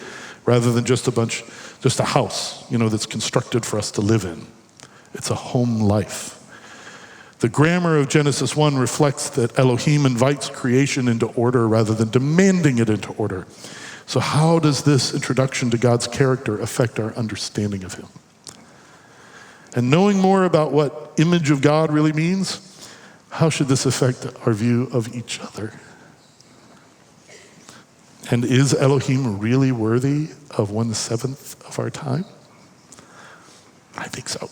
rather than just a house, that's constructed for us to live in? It's a home life. The grammar of Genesis 1 reflects that Elohim invites creation into order rather than demanding it into order. So how does this introduction to God's character affect our understanding of him? And knowing more about what image of God really means, how should this affect our view of each other? And is Elohim really worthy of 1/7 of our time? I think so.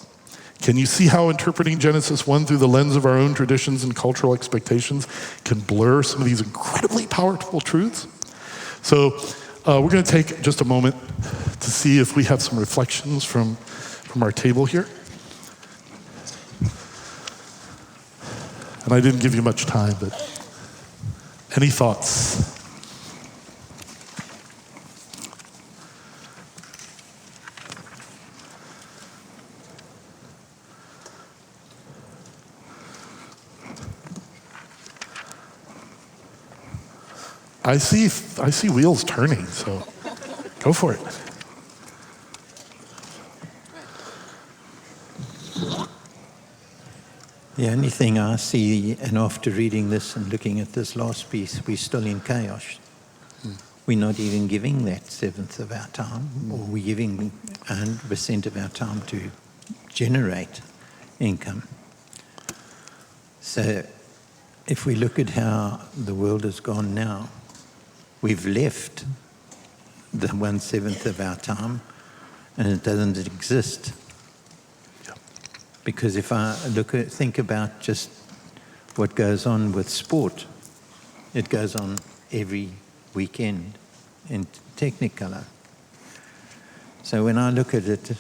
Can you see how interpreting Genesis 1 through the lens of our own traditions and cultural expectations can blur some of these incredibly powerful truths? So we're going to take just a moment to see if we have some reflections from our table here. And I didn't give you much time, but any thoughts? I see wheels turning, so go for it. The only thing I see, and after reading this and looking at this last piece, we're still in chaos. We're not even giving that 1/7 of our time, or we're giving 100% of our time to generate income. So if we look at how the world has gone now, we've left the 1/7 of our time, and it doesn't exist. Because if I think about just what goes on with sport, it goes on every weekend in Technicolor. So when I look at it,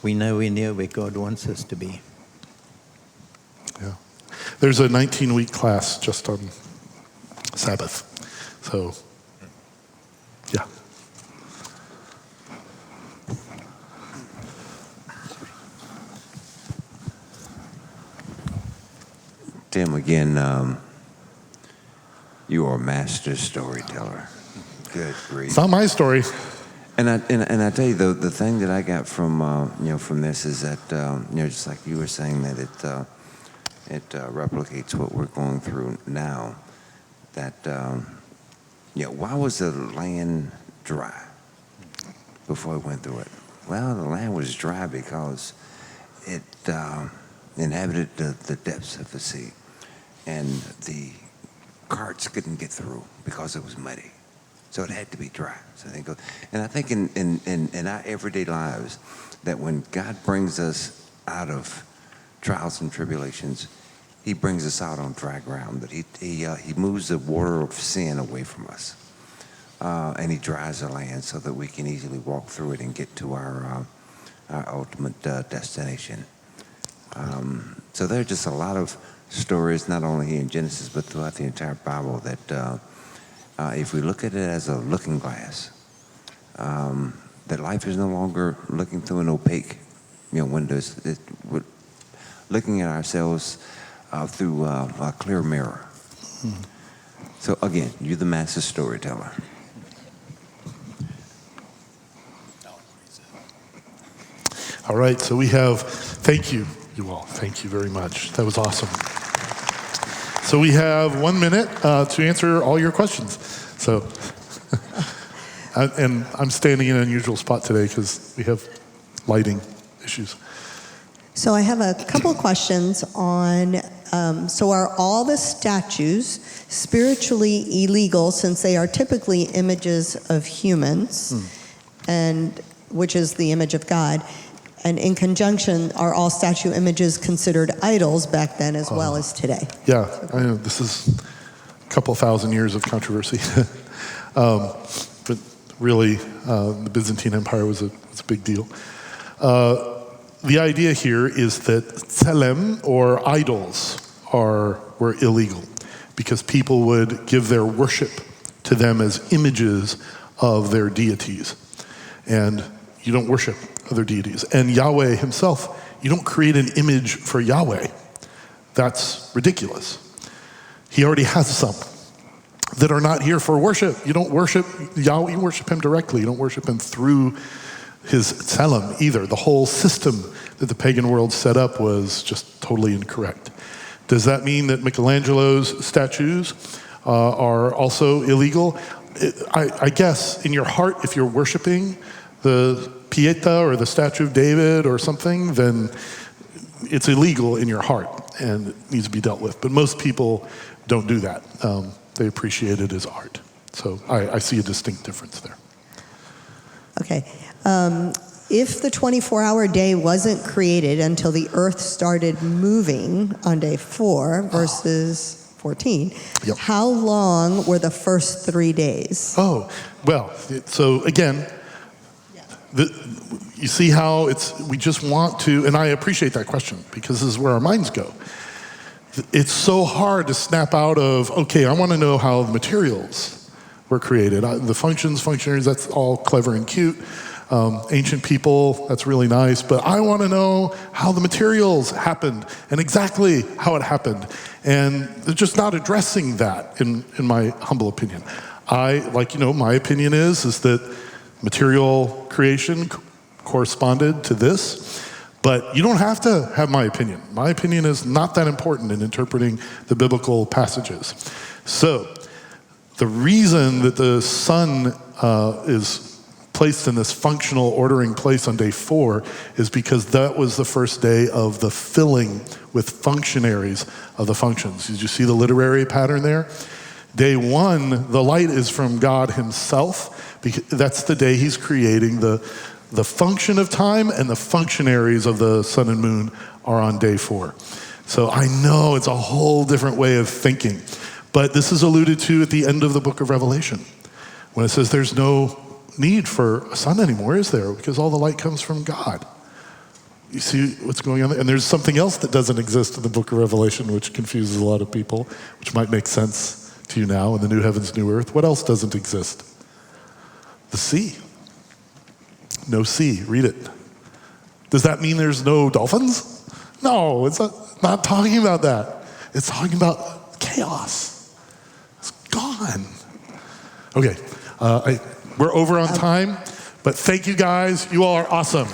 we're nowhere near where God wants us to be. Yeah. There's a 19-week class just on Sabbath. So, yeah. Tim, again, you are a master storyteller. Good grief. It's not my story. And I tell you, the thing that I got from from this is that just like you were saying, that it replicates what we're going through now. That why was the land dry before we went through it? Well, the land was dry because it inhabited the depths of the sea, and the carts couldn't get through because it was muddy. So it had to be dry. So they go, and I think in our everyday lives, that when God brings us out of trials and tribulations, He brings us out on dry ground. That He moves the water of sin away from us, and He dries the land so that we can easily walk through it and get to our ultimate destination. So there are just a lot of stories, not only here in Genesis, but throughout the entire Bible, that if we look at it as a looking glass, that life is no longer looking through an opaque windows. We're looking at ourselves through a clear mirror. So again, you're the master storyteller. All right, so we have, thank you all. Thank you very much. That was awesome. So we have 1 minute to answer all your questions. So, and I'm standing in an unusual spot today because we have lighting issues. So I have a couple of questions on, so are all the statues spiritually illegal since they are typically images of humans, and which is the image of God? And in conjunction, are all statue images considered idols back then as well as today? Yeah, I know this is a couple thousand years of controversy. But really, the Byzantine Empire was a big deal. The idea here is that tselem, or idols, were illegal because people would give their worship to them as images of their deities. And you don't worship other deities. And Yahweh himself, you don't create an image for Yahweh. That's ridiculous. He already has some that are not here for worship. You don't worship Yahweh, you worship him directly. You don't worship him through his tselem either. The whole system that the pagan world set up was just totally incorrect. Does that mean that Michelangelo's statues are also illegal? I guess in your heart, if you're worshiping the Pieta or the statue of David or something, then it's illegal in your heart and it needs to be dealt with. But most people don't do that. They appreciate it as art. So I see a distinct difference there. Okay. If the 24-hour day wasn't created until the earth started moving on day 4 versus 14, Yep. how long were the first 3 days? Oh, well, so again, you see how we just want to, and I appreciate that question because this is where our minds go. It's so hard to snap out of, okay, I want to know how the materials were created. The functionaries, that's all clever and cute. Ancient people, that's really nice, but I want to know how the materials happened and exactly how it happened. And they're just not addressing that, in my humble opinion. My opinion is that material creation corresponded to this, but you don't have to have my opinion. My opinion is not that important in interpreting the biblical passages. So, the reason that the sun is placed in this functional ordering place on day 4 is because that was the first day of the filling with functionaries of the functions. Did you see the literary pattern there? Day 1, the light is from God himself, because that's the day he's creating the function of time, and the functionaries of the sun and moon are on day 4. So I know it's a whole different way of thinking, but this is alluded to at the end of the book of Revelation, when it says there's no need for a sun anymore, is there? Because all the light comes from God. You see what's going on there? And there's something else that doesn't exist in the book of Revelation, which confuses a lot of people, which might make sense to you now in the new heavens, new earth. What else doesn't exist? The sea. No sea. Read it. Does that mean there's no dolphins? No, it's not talking about that. It's talking about chaos. It's gone. Okay, we're over on time, but thank you guys. You all are awesome.